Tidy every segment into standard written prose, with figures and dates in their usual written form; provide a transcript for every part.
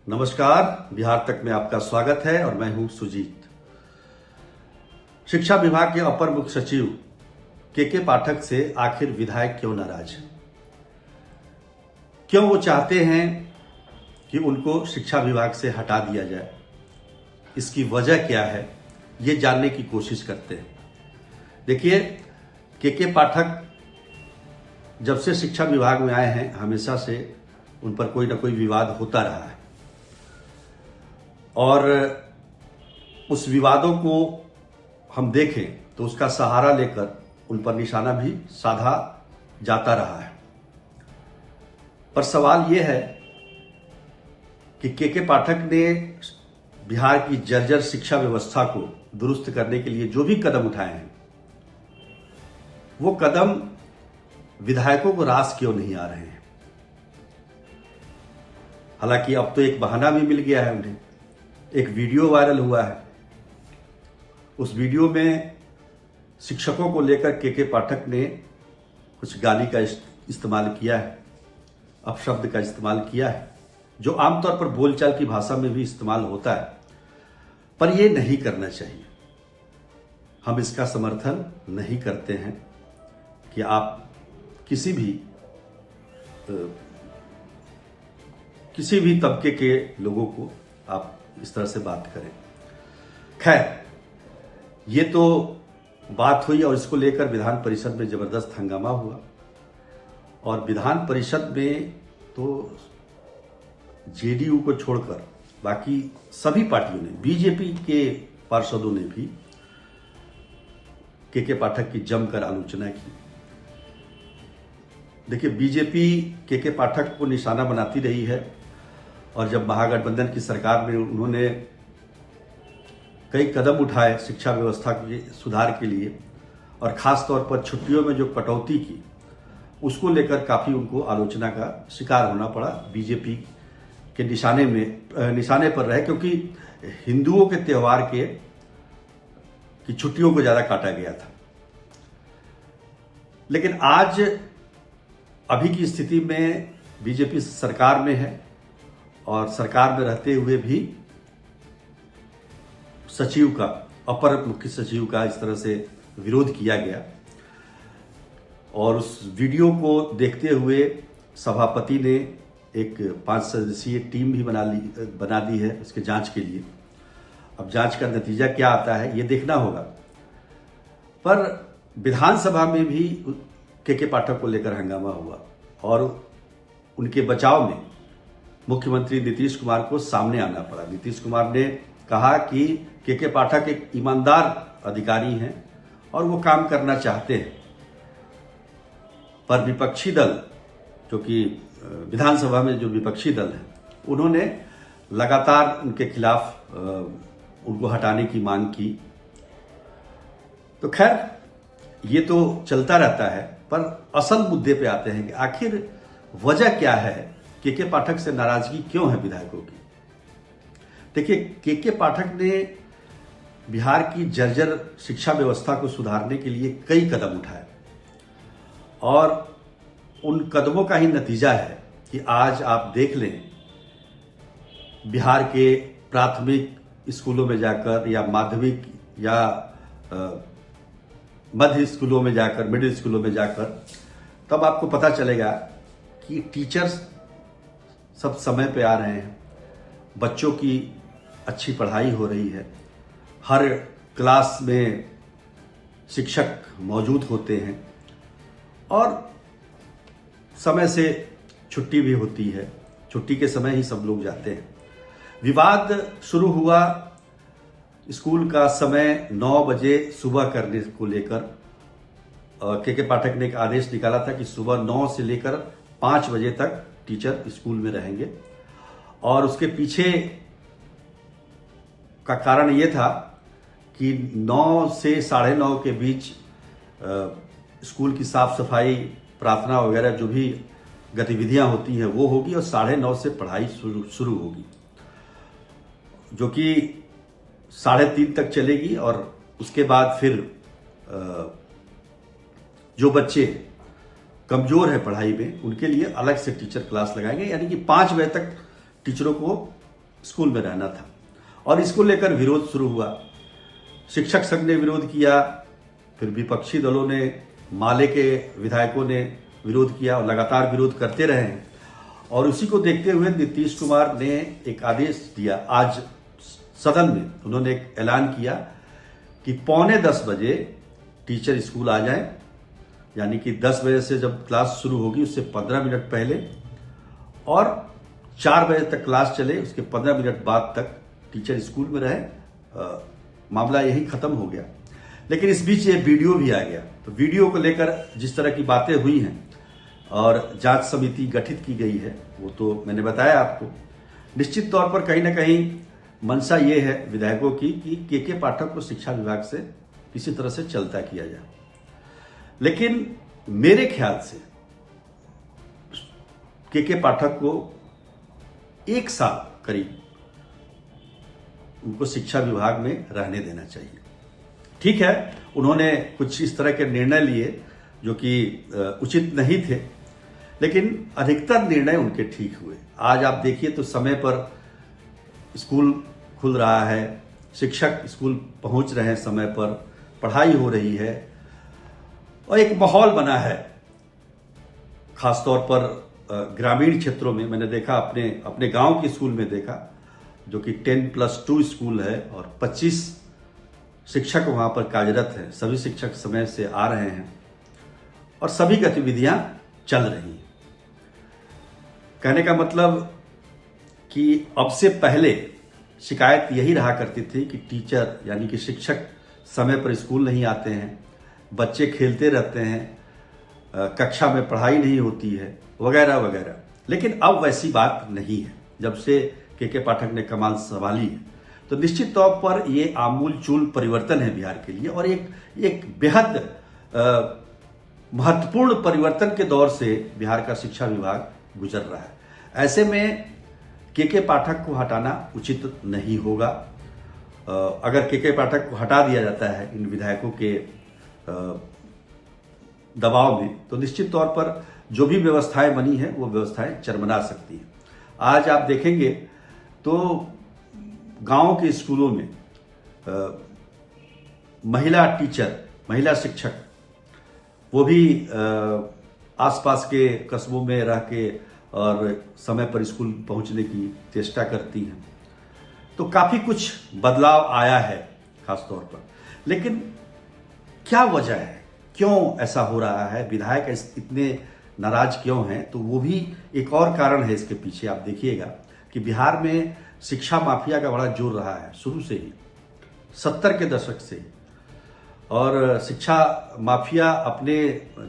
नमस्कार, बिहार तक में आपका स्वागत है और मैं हूं सुजीत। शिक्षा विभाग के अपर मुख्य सचिव के पाठक से आखिर विधायक क्यों नाराज हैं? क्यों वो चाहते हैं कि उनको शिक्षा विभाग से हटा दिया जाए? इसकी वजह क्या है, ये जानने की कोशिश करते हैं। देखिए, के पाठक जब से शिक्षा विभाग में आए हैं, हमेशा से उन पर कोई ना कोई विवाद होता रहा है और उस विवादों को हम देखें तो उसका सहारा लेकर उन पर निशाना भी साधा जाता रहा है। पर सवाल यह है कि के पाठक ने बिहार की जर्जर शिक्षा व्यवस्था को दुरुस्त करने के लिए जो भी कदम उठाए हैं, वो कदम विधायकों को रास क्यों नहीं आ रहे हैं? हालांकि अब तो एक बहाना भी मिल गया है उन्हें। एक वीडियो वायरल हुआ है। उस वीडियो में शिक्षकों को लेकर के पाठक ने कुछ गाली का इस्तेमाल किया है, अपशब्द का इस्तेमाल किया है, जो आमतौर पर बोलचाल की भाषा में भी इस्तेमाल होता है। पर यह नहीं करना चाहिए। हम इसका समर्थन नहीं करते हैं कि आप किसी भी तबके के लोगों को आप इस तरह से बात करें। खैर, ये तो बात हुई और इसको लेकर विधान परिषद में जबरदस्त हंगामा हुआ और विधान परिषद में तो जेडीयू को छोड़कर बाकी सभी पार्टियों ने, बीजेपी के पार्षदों ने भी के पाठक की जमकर आलोचना की। देखिए, बीजेपी के पाठक को निशाना बनाती रही है और जब महागठबंधन की सरकार में उन्होंने कई कदम उठाए शिक्षा व्यवस्था के सुधार के लिए और खास तौर पर छुट्टियों में जो कटौती की, उसको लेकर काफी उनको आलोचना का शिकार होना पड़ा। बीजेपी के निशाने पर रहे क्योंकि हिंदुओं के त्योहार की छुट्टियों को ज्यादा काटा गया था। लेकिन आज अभी की स्थिति में बीजेपी सरकार में है और सरकार में रहते हुए भी सचिव का, अपर मुख्य सचिव का इस तरह से विरोध किया गया और उस वीडियो को देखते हुए सभापति ने एक 5 सदस्यीय टीम भी बना दी है उसके जांच के लिए। अब जांच का नतीजा क्या आता है ये देखना होगा। पर विधानसभा में भी के पाठक को लेकर हंगामा हुआ और उनके बचाव में मुख्यमंत्री नीतीश कुमार को सामने आना पड़ा। नीतीश कुमार ने कहा कि के पाठक एक ईमानदार अधिकारी हैं और वो काम करना चाहते हैं। पर विपक्षी दल, जो कि विधानसभा में जो विपक्षी दल है, उन्होंने लगातार उनके खिलाफ उनको हटाने की मांग की। तो खैर, ये तो चलता रहता है। पर असल मुद्दे पे आते हैं कि आखिर वजह क्या है, के पाठक से नाराजगी क्यों है विधायकों की? देखिए, के पाठक ने बिहार की जर्जर शिक्षा व्यवस्था को सुधारने के लिए कई कदम उठाए और उन कदमों का ही नतीजा है कि आज आप देख लें, बिहार के प्राथमिक स्कूलों में जाकर या माध्यमिक या मध्य स्कूलों में जाकर, मिडिल स्कूलों में जाकर, तब आपको पता चलेगा कि टीचर्स सब समय पे आ रहे हैं, बच्चों की अच्छी पढ़ाई हो रही है, हर क्लास में शिक्षक मौजूद होते हैं और समय से छुट्टी भी होती है। छुट्टी के समय ही सब लोग जाते हैं। विवाद शुरू हुआ स्कूल का समय 9 बजे सुबह करने को लेकर। के पाठक ने एक आदेश निकाला था कि सुबह 9 से लेकर 5 बजे तक टीचर स्कूल में रहेंगे और उसके पीछे का कारण यह था कि 9 से 9:30 के बीच स्कूल की साफ सफाई, प्रार्थना वगैरह जो भी गतिविधियां होती हैं वो होगी और 9:30 से पढ़ाई शुरू होगी, जो कि 3:30 तक चलेगी। और उसके बाद फिर जो बच्चे कमजोर है पढ़ाई में, उनके लिए अलग से टीचर क्लास लगाएंगे, यानी कि 5 बजे तक टीचरों को स्कूल में रहना था और इसको लेकर विरोध शुरू हुआ। शिक्षक संघ ने विरोध किया, फिर विपक्षी दलों ने, माले के विधायकों ने विरोध किया और लगातार विरोध करते रहे हैं। और उसी को देखते हुए नीतीश कुमार ने एक आदेश दिया। आज सदन में उन्होंने एक ऐलान किया कि 9:45 बजे टीचर स्कूल आ जाएं, यानी कि 10 बजे से जब क्लास शुरू होगी उससे 15 मिनट पहले, और 4 बजे तक क्लास चले, उसके 15 मिनट बाद तक टीचर स्कूल में रहे। मामला यही खत्म हो गया। लेकिन इस बीच ये वीडियो भी आ गया। तो वीडियो को लेकर जिस तरह की बातें हुई हैं और जांच समिति गठित की गई है वो तो मैंने बताया आपको। निश्चित तौर पर कहीं ना कहीं मंशा ये है विधायकों की कि के पाठक को शिक्षा विभाग से किसी तरह से चलता किया जाए। लेकिन मेरे ख्याल से के पाठक को 1 साल करीब उनको शिक्षा विभाग में रहने देना चाहिए। ठीक है, उन्होंने कुछ इस तरह के निर्णय लिए जो कि उचित नहीं थे, लेकिन अधिकतर निर्णय उनके ठीक हुए। आज आप देखिए तो समय पर स्कूल खुल रहा है, शिक्षक स्कूल पहुंच रहे हैं समय पर, पढ़ाई हो रही है और एक माहौल बना है। खासतौर पर ग्रामीण क्षेत्रों में मैंने देखा, अपने गांव के स्कूल में देखा, जो कि 10+2 स्कूल है और 25 शिक्षक वहां पर कार्यरत हैं। सभी शिक्षक समय से आ रहे हैं और सभी गतिविधियां चल रही हैं। कहने का मतलब कि अब से पहले शिकायत यही रहा करती थी कि टीचर यानी कि शिक्षक समय पर स्कूल नहीं आते हैं, बच्चे खेलते रहते हैं, कक्षा में पढ़ाई नहीं होती है, वगैरह वगैरह। लेकिन अब वैसी बात नहीं है। जब से के पाठक ने कमान संभाली है तो निश्चित तौर पर ये आमूलचूल परिवर्तन है बिहार के लिए और एक बेहद महत्वपूर्ण परिवर्तन के दौर से बिहार का शिक्षा विभाग गुजर रहा है। ऐसे में के पाठक को हटाना उचित नहीं होगा। अगर के पाठक को हटा दिया जाता है इन विधायकों के दबाव में, तो निश्चित तौर पर जो भी व्यवस्थाएं बनी है वो व्यवस्थाएं चरमरा सकती हैं। आज आप देखेंगे तो गांव के स्कूलों में महिला टीचर, महिला शिक्षक, वो भी आसपास के कस्बों में रह के और समय पर स्कूल पहुंचने की चेष्टा करती हैं। तो काफी कुछ बदलाव आया है खास तौर पर। लेकिन क्या वजह है, क्यों ऐसा हो रहा है, विधायक इतने नाराज क्यों हैं? तो वो भी एक और कारण है इसके पीछे। आप देखिएगा कि बिहार में शिक्षा माफिया का बड़ा जोर रहा है शुरू से ही, 70 के दशक से। और शिक्षा माफिया अपने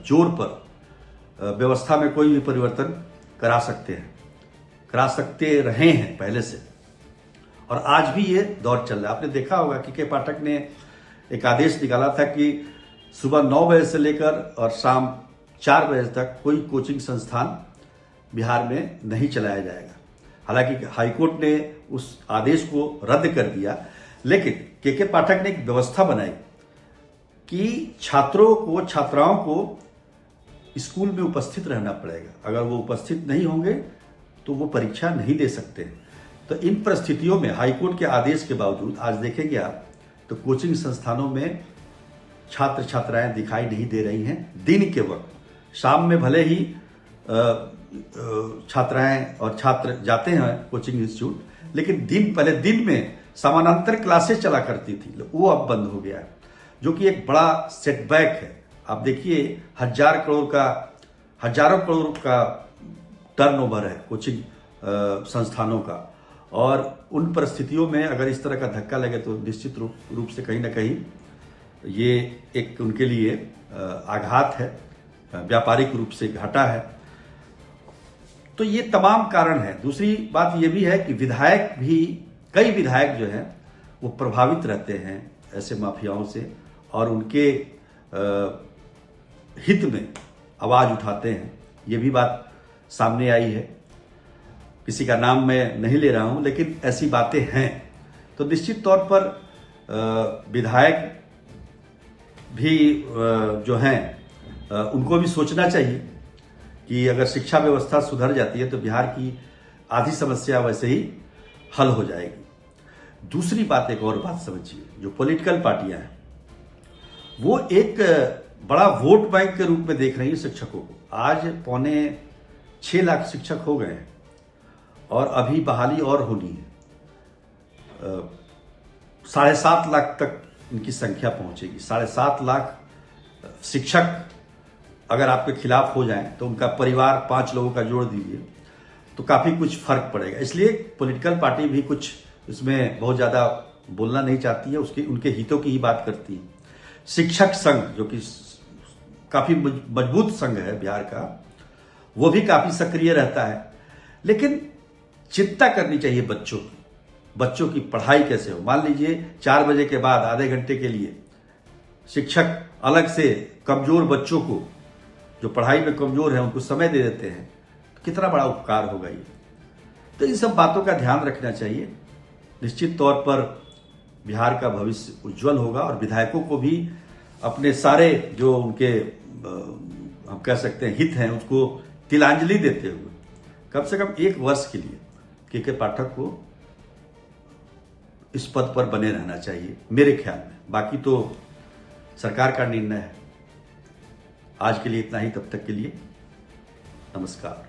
जोर पर व्यवस्था में कोई भी परिवर्तन करा सकते रहे हैं पहले से, और आज भी ये दौर चल रहा है। आपने देखा होगा कि के पाठक ने एक आदेश निकाला था कि सुबह 9 बजे से लेकर और शाम 4 बजे तक कोई कोचिंग संस्थान बिहार में नहीं चलाया जाएगा। हालांकि हाईकोर्ट ने उस आदेश को रद्द कर दिया, लेकिन के पाठक ने एक व्यवस्था बनाई कि छात्राओं को स्कूल में उपस्थित रहना पड़ेगा। अगर वो उपस्थित नहीं होंगे तो वो परीक्षा नहीं दे सकते। तो इन परिस्थितियों में हाईकोर्ट के आदेश के बावजूद आज देखेंगे आप तो कोचिंग संस्थानों में छात्र छात्राएं दिखाई नहीं दे रही हैं दिन के वक्त। शाम में भले ही छात्राएं और छात्र जाते हैं कोचिंग इंस्टीट्यूट, लेकिन पहले दिन में समानांतर क्लासेस चला करती थी, वो अब बंद हो गया है, जो कि एक बड़ा सेटबैक है। आप देखिए हजारों करोड़ का टर्नओवर है कोचिंग संस्थानों का, और उन परिस्थितियों में अगर इस तरह का धक्का लगे तो निश्चित रूप से कहीं ना कहीं ये एक उनके लिए आघात है, व्यापारिक रूप से घाटा है। तो ये तमाम कारण है। दूसरी बात ये भी है कि कई विधायक जो हैं वो प्रभावित रहते हैं ऐसे माफियाओं से और उनके हित में आवाज उठाते हैं। ये भी बात सामने आई है। किसी का नाम मैं नहीं ले रहा हूं, लेकिन ऐसी बातें हैं। तो निश्चित तौर पर विधायक भी जो हैं उनको भी सोचना चाहिए कि अगर शिक्षा व्यवस्था सुधर जाती है तो बिहार की आधी समस्या वैसे ही हल हो जाएगी। दूसरी बात, एक और बात समझिए, जो पॉलिटिकल पार्टियां हैं वो एक बड़ा वोट बैंक के रूप में देख रही है शिक्षकों को। आज 6.25 लाख शिक्षक हो गए हैं और अभी बहाली और होनी है। 7.5 लाख तक इनकी संख्या पहुंचेगी। 7.5 लाख शिक्षक अगर आपके खिलाफ हो जाएं तो उनका परिवार 5 लोगों का जोड़ दीजिए तो काफी कुछ फर्क पड़ेगा। इसलिए पॉलिटिकल पार्टी भी कुछ इसमें बहुत ज्यादा बोलना नहीं चाहती है, उसके उनके हितों की ही बात करती है। शिक्षक संघ जो कि काफी मजबूत संघ है बिहार का, वो भी काफी सक्रिय रहता है। लेकिन चिंता करनी चाहिए बच्चों की पढ़ाई कैसे हो। मान लीजिए 4 बजे के बाद आधे घंटे के लिए शिक्षक अलग से कमजोर बच्चों को, जो पढ़ाई में कमजोर है, उनको समय दे देते हैं, तो कितना बड़ा उपकार होगा ये। तो इन सब बातों का ध्यान रखना चाहिए। निश्चित तौर पर बिहार का भविष्य उज्जवल होगा और विधायकों को भी अपने सारे जो उनके हम कह सकते हैं हित हैं, उसको तिलांजलि देते हुए कम से कम 1 वर्ष के लिए के पाठक को इस पद पर बने रहना चाहिए मेरे ख्याल में। बाकी तो सरकार का निर्णय है। आज के लिए इतना ही, तब तक के लिए नमस्कार।